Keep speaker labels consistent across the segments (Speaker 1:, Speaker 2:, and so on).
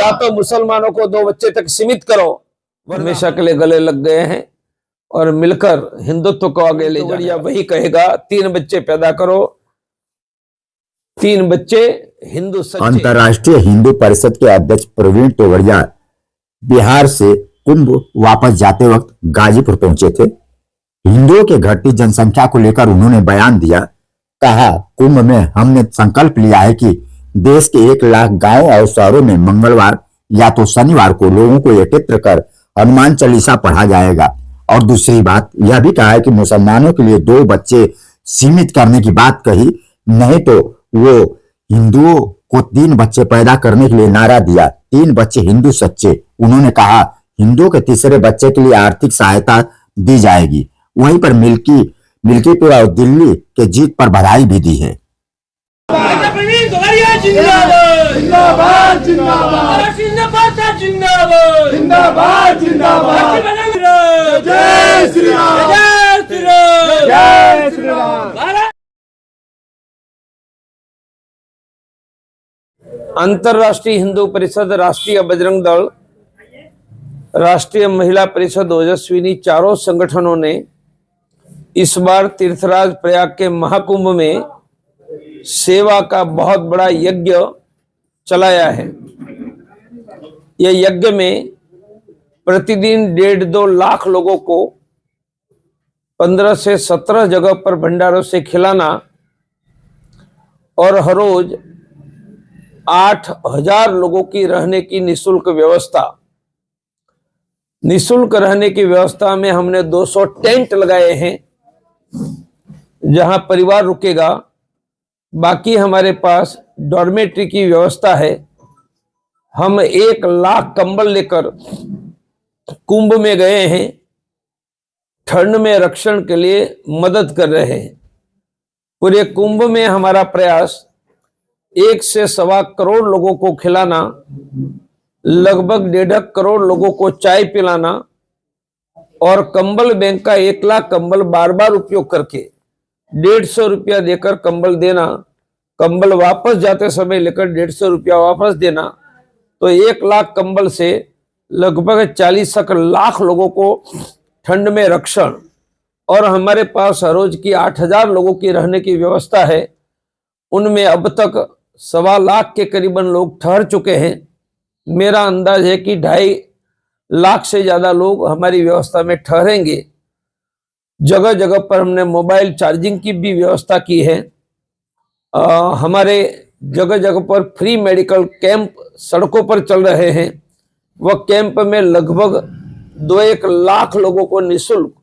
Speaker 1: या तो मुसलमानों को 2 बच्चे तक सीमित करो, हमेशा के लिए गले लग गए हैं और मिलकर हिंदुत्व को आगे ले जाए। वही कहेगा 3 बच्चे पैदा करो, 3 बच्चे हिंदू सच्चे।
Speaker 2: अंतर्राष्ट्रीय हिंदू परिषद के अध्यक्ष प्रवीण तोगड़िया बिहार से कुंभ वापस जाते वक्त गाजीपुर पहुंचे थे। हिंदुओं के घटती जनसंख्या को लेकर उन्होंने बयान दिया। कहा, कुंभ में हमने संकल्प लिया है कि देश के 1 लाख गांवों और शहरों में मंगलवार या तो शनिवार को लोगों को एकत्र कर हनुमान चालीसा पढ़ा जाएगा। और दूसरी बात यह भी कहा है कि मुसलमानों के लिए 2 बच्चे सीमित करने की बात कही, नहीं तो वो हिंदुओं को 3 बच्चे पैदा करने के लिए नारा दिया, 3 बच्चे हिंदू सच्चे। उन्होंने कहा हिंदुओं के तीसरे बच्चे के लिए आर्थिक सहायता दी जाएगी। वहीं पर मिल्कीपुर और दिल्ली के जीत पर बधाई भी दी है।
Speaker 1: अंतर्राष्ट्रीय हिंदू परिषद, राष्ट्रीय बजरंग दल, राष्ट्रीय महिला परिषद, ओजस्विनी चारों संगठनों ने इस बार तीर्थराज प्रयाग के महाकुंभ में सेवा का बहुत बड़ा यज्ञ चलाया है। यह यज्ञ में प्रतिदिन 1.5-2 लाख लोगों को 15 से 17 जगह पर भंडारों से खिलाना और हर रोज 8,000 लोगों की रहने की निःशुल्क व्यवस्था। निःशुल्क रहने की व्यवस्था में हमने 200 टेंट लगाए हैं जहां परिवार रुकेगा। बाकी हमारे पास डॉर्मेट्री की व्यवस्था है। हम 1 लाख कंबल लेकर कुंभ में गए हैं, ठंड में रक्षण के लिए मदद कर रहे हैं। पूरे कुंभ में हमारा प्रयास 1 से 1.25 करोड़ लोगों को खिलाना, लगभग 1.5 करोड़ लोगों को चाय पिलाना और कंबल बैंक का 1 लाख कंबल बार-बार उपयोग करके 150 रुपया देकर कंबल देना, कंबल वापस जाते समय लेकर 150 रुपया वापस देना, तो 1 लाख कंबल से लगभग 40 लाख लोगों को ठंड में रक्षण। और हमारे पास हर रोज की 8,000 लोगों की रहने की व्यवस्था है। उनमें अब तक 1.25 लाख के करीबन लोग ठहर चुके हैं। मेरा अंदाज है कि 2.5 लाख से ज्यादा लोग हमारी व्यवस्था में ठहरेंगे। जगह जगह पर हमने मोबाइल चार्जिंग की भी व्यवस्था की है। हमारे जगह जगह पर फ्री मेडिकल कैंप सड़कों पर चल रहे हैं। वह कैंप में लगभग 2-1 लाख लोगों को निःशुल्क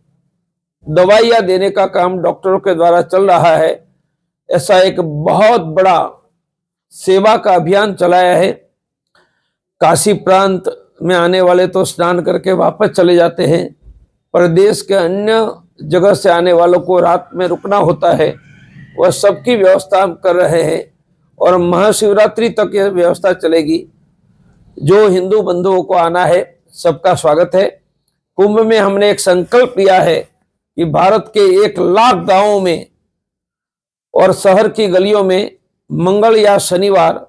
Speaker 1: दवाइयां देने का काम डॉक्टरों के द्वारा चल रहा है। ऐसा एक बहुत बड़ा सेवा का अभियान चलाया है। काशी प्रांत में आने वाले तो स्नान करके वापस चले जाते हैं, पर देश के अन्य जगह से आने वालों को रात में रुकना होता है। वह सबकी व्यवस्था हम कर रहे हैं और महाशिवरात्रि तक यह व्यवस्था चलेगी। जो हिंदू बंधुओं को आना है सबका स्वागत है। कुंभ में हमने एक संकल्प लिया है कि भारत के 1 लाख गांवों में और शहर की गलियों में मंगल या शनिवार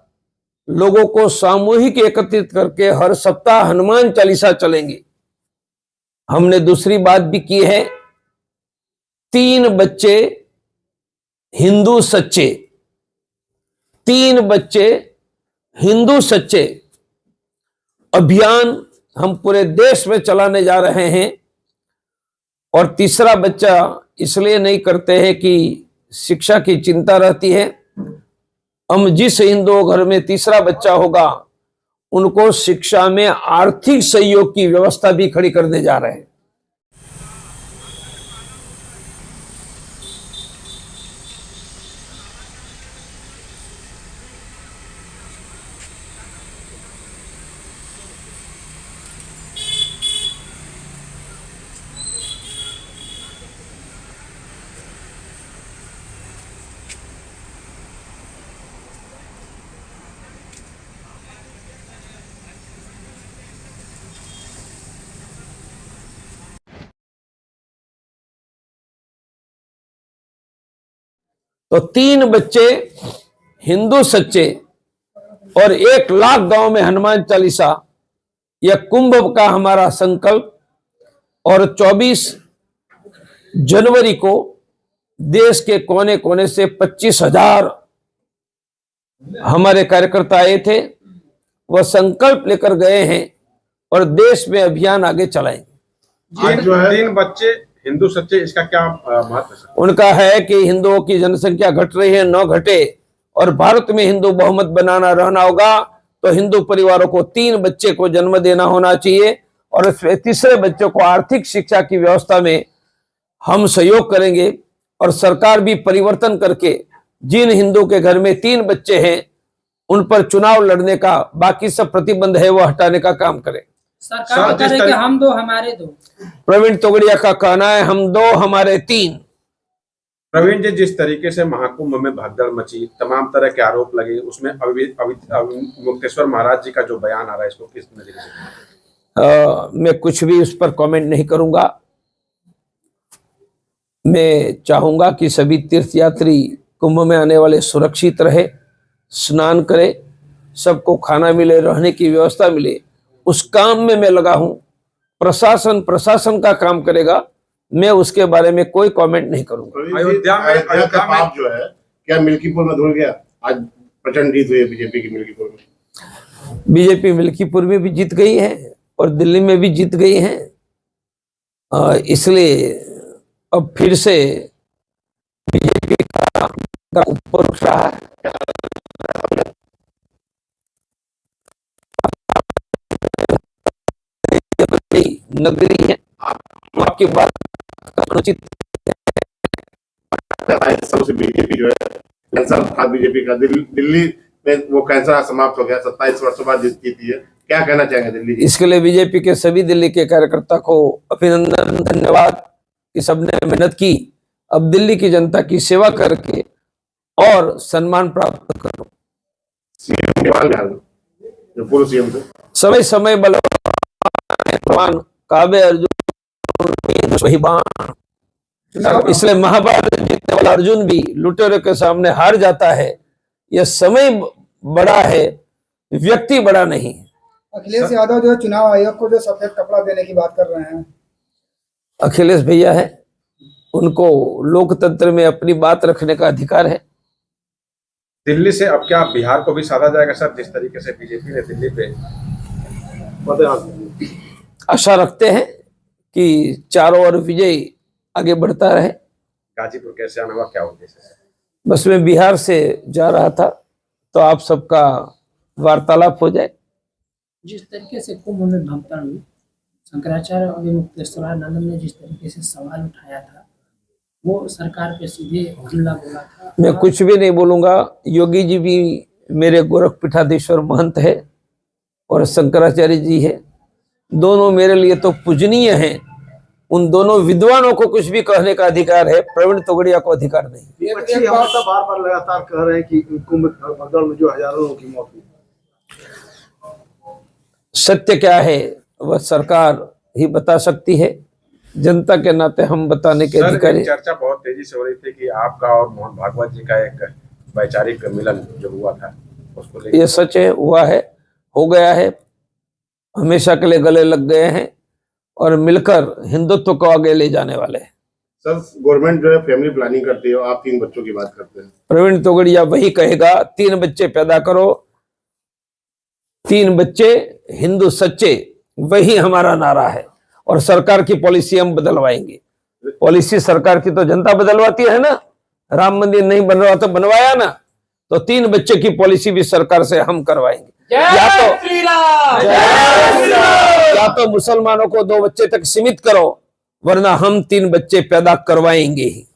Speaker 1: लोगों को सामूहिक एकत्रित करके हर सप्ताह हनुमान चालीसा चलेंगे। हमने दूसरी बात भी की है, 3 बच्चे हिंदू सच्चे, 3 बच्चे हिंदू सच्चे अभियान हम पूरे देश में चलाने जा रहे हैं। और तीसरा बच्चा इसलिए नहीं करते हैं कि शिक्षा की चिंता रहती है। हम जिस हिंदू घर में तीसरा बच्चा होगा उनको शिक्षा में आर्थिक सहयोग की व्यवस्था भी खड़ी करने जा रहे हैं। तो 3 बच्चे हिंदू सच्चे और 1,00,000 गांव में हनुमान चालीसा, यह कुंभ का हमारा संकल्प। और 24 जनवरी को देश के कोने कोने से 25,000 हमारे कार्यकर्ता आए थे। वह संकल्प लेकर गए हैं और देश में अभियान आगे चलाएंगे।
Speaker 3: आज जो है 3 बच्चे हिंदू सच्चे, इसका क्या महत्व है?
Speaker 1: उनका है कि हिंदुओं की जनसंख्या घट रही है, न घटे, और भारत में हिंदू बहुमत बनाना रहना होगा तो हिंदू परिवारों को 3 बच्चे को जन्म देना होना चाहिए। और तीसरे बच्चों को आर्थिक शिक्षा की व्यवस्था में हम सहयोग करेंगे। और सरकार भी परिवर्तन करके जिन हिंदू के घर में 3 बच्चे हैं उन पर चुनाव लड़ने का बाकी सब प्रतिबंध है वो हटाने का काम करे।
Speaker 4: सरकार कह रही है कि हम 2 हमारे 2।
Speaker 1: प्रवीण तोगड़िया का कहना है हम 2 हमारे 3।
Speaker 3: प्रवीण जी, जिस तरीके से महाकुंभ में भगदड़ मची, तमाम तरह के आरोप लगे, उसमें मुक्तेश्वर महाराज जी का जो बयान आ रहा है, इसको किस नजरिए से?
Speaker 1: मैं कुछ भी उस पर कमेंट नहीं करूंगा। मैं चाहूंगा कि सभी तीर्थयात्री कुंभ में आने वाले सुरक्षित रहे, स्नान करें, सबको खाना मिले, रहने की व्यवस्था मिले, उस काम में मैं लगा हूं। प्रशासन का काम करेगा, मैं उसके बारे में कोई कमेंट नहीं करूंगा।
Speaker 3: अयोध्या
Speaker 5: का पाप जो है क्या मिल्कीपुर में धुल गया? आज प्रचंड जीत हुई है बीजेपी की मिल्कीपुर में।
Speaker 1: बीजेपी मिल्कीपुर में भी जीत गई है और दिल्ली में भी जीत गई है, इसलिए अब फिर से बीजेपी का ऊपर उठ रहा है। नगरी है, आपकी बात अनुचित
Speaker 5: सबसे बीजेपी जो है कैंसर था बीजेपी का, दिल्ली में वो कैंसर समाप्त हो गया, 27 वर्षों बाद जीती है। क्या कहना चाहेंगे दिल्ली?
Speaker 1: इसके लिए बीजेपी के सभी दिल्ली के कार्यकर्ता को अभिनंदन, धन्यवाद कि सबने मेहनत की। अब दिल्ली की जनता की सेवा करके और सम्मान प्राप्त करो।
Speaker 5: सीएम के बारे में जो पूर्व सीएम थे,
Speaker 1: समय समय बलवान काबे अर्जुन वही बाण, इसलिए महाभारत जीतने वाला अर्जुन भी लुटेरों के सामने हार जाता है। यह समय बड़ा है, व्यक्ति बड़ा नहीं।
Speaker 6: अखिलेश यादव जो है चुनाव आयोग को जो सफेद कपड़ा देने की बात कर रहे हैं।
Speaker 1: अखिलेश भैया है, उनको लोकतंत्र में अपनी बात रखने का अधिकार है।
Speaker 3: दिल्ली से अब क्या बिहार को भी साधा जाएगा सर, जिस तरीके से बीजेपी ने दिल्ली पे
Speaker 1: आशा रखते हैं कि चारों ओर विजय आगे बढ़ता रहे।
Speaker 3: गाजीपुर कैसे आना हुआ, क्या उद्देश्य है?
Speaker 1: बस मैं बिहार से जा रहा था तो आप सबका वार्तालाप हो जाए।
Speaker 4: जिस तरीके से कुंभ में भगदड़ हुई, शंकराचार्य और मुक्तेश्वरानंद ने जिस तरीके से सवाल उठाया था, वो सरकार पे सीधे हमला बोला था।
Speaker 1: मैं कुछ भी नहीं बोलूंगा। योगी जी भी मेरे गोरखपीठाधीश्वर महंत है और शंकराचार्य जी है, दोनों मेरे लिए तो पूजनीय हैं। उन दोनों विद्वानों को कुछ भी कहने का अधिकार है, प्रवीण तोगड़िया को अधिकार नहीं।
Speaker 7: बार बार लगातार कह रहे हैं कि कुंभ भगदड़ में जो हजारों लोगों की मौत हुई,
Speaker 1: सत्य क्या है वह सरकार ही बता सकती है, जनता के नाते हम बताने के अधिकारी।
Speaker 3: चर्चा बहुत तेजी से हो रही थी कि आपका और मोहन भागवत जी का एक वैचारिक मिलन जो हुआ था, उसको लेकर।
Speaker 1: ये सच है, हुआ है, हो गया है, हमेशा के लिए गले लग गए हैं और मिलकर हिंदुत्व को आगे ले जाने वाले हैं।
Speaker 5: सर गवर्नमेंट जो है फैमिली प्लानिंग करती है, आप 3 बच्चों की बात करते हैं।
Speaker 1: प्रवीण तोगड़िया वही कहेगा, 3 बच्चे पैदा करो, 3 बच्चे हिंदू सच्चे, वही हमारा नारा है। और सरकार की पॉलिसी हम बदलवाएंगे। पॉलिसी सरकार की तो जनता बदलवाती है ना। राम मंदिर नहीं बन रहा तो बनवाया ना, तो 3 बच्चे की पॉलिसी भी सरकार से हम करवाएंगे। या तो मुसलमानों को 2 बच्चे तक सीमित करो, वरना हम 3 बच्चे पैदा करवाएंगे ही।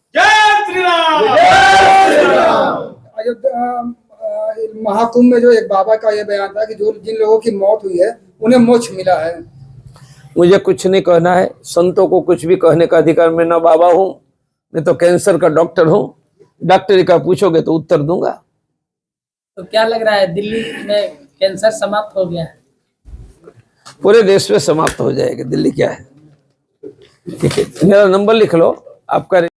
Speaker 6: महाकुंभ में जो एक बाबा का ये बयान था कि जो जिन लोगों की मौत हुई है उन्हें मोक्ष मिला है।
Speaker 1: मुझे कुछ नहीं कहना है, संतों को कुछ भी कहने का अधिकार। मैं ना बाबा हूं, मैं तो कैंसर का डॉक्टर हूं। डॉक्टरी का पूछोगे तो उत्तर दूंगा।
Speaker 4: तो क्या लग रहा है, दिल्ली में कैंसर समाप्त हो गया है?
Speaker 1: पूरे देश में समाप्त हो जाएगा। दिल्ली क्या है? ठीक है, मेरा नंबर लिख लो आपका।